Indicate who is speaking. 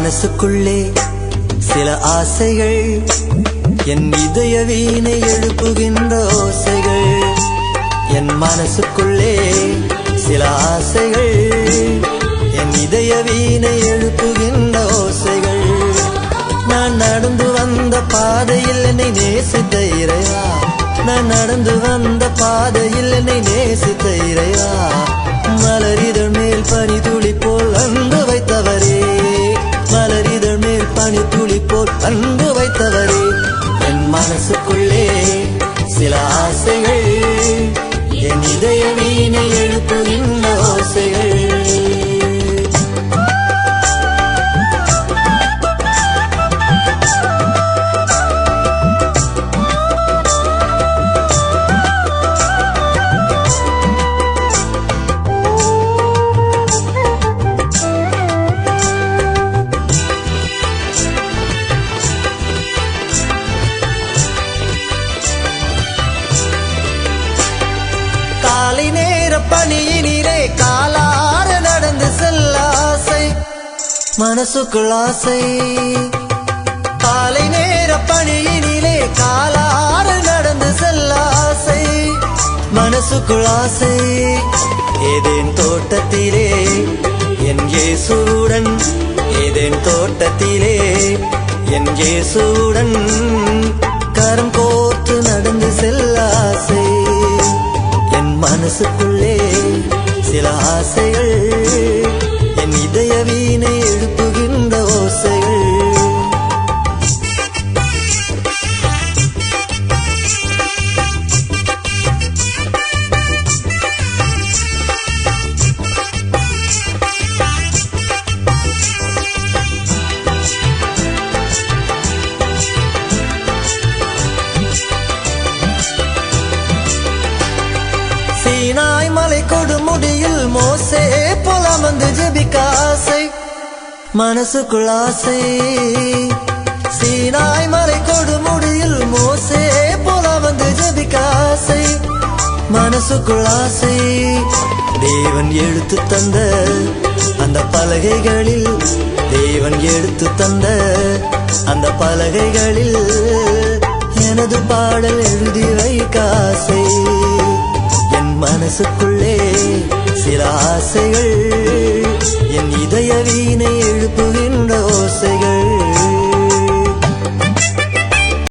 Speaker 1: மனசுக்குள்ளே சில ஆசைகள், என் இதய வீணை எழுப்புகின்ற ஓசைகள். என் மனசுக்குள்ளே சில ஆசைகள், என் இதய வீணை எழுப்புகின்ற ஓசைகள். நான் நடந்து வந்த பாதையில் என்னை நேசித்த இறைவா, நான் நடந்து வந்த பாதையில் என்னை நேசித்த இறைவா, மலரிதழ் மேல் பனி துளி போல் அன்பு வைத்தவரே, மலரிதழ் மேல் பனி துளி போல் அன்பு வைத்தவரே. என் மனசுக்குள்ளே சில ஆசைகள், என் இதய வீணை எழுப்புகின்ற ஓசைகள். காலை நேர பணியினிலே காலார நடந்து செல்ல ஆசை, மனசுக்குள் ஆசை. காலை நேர பணியினிலே காலார நடந்து செல்ல ஆசை, மனசுக்குள் ஆசை. ஏதேன் தோட்டத்திலே என் இயேசுவுடன், ஏதேன் தோட்டத்திலே என் இயேசுவுடன் கரம் கோர்த்து நடந்து செல்ல ஆசை. மனசுக்குள்ளே சில ஆசைகள், என் இதய வீணை எழுப்புகின்ற ஓசைகள். சீனாய் மலை கொடுமுடியில் மோசே போல வந்து ஜெபிக்க ஆசை, மனசுக்குள் ஆசை. சீனாய் மலை கொடுமுடியில் மோசே போல வந்து ஜெபிக்க ஆசை, மனசுக்குள் ஆசை. தேவன் எடுத்து தந்த அந்த பலகைகளில், தேவன் எடுத்து தந்த அந்த பலகைகளில் எனது பாடல் எழுதி வைக்க ஆசை. மனசுக்குள்ளே சில ஆசைகள், என் இதய வீணை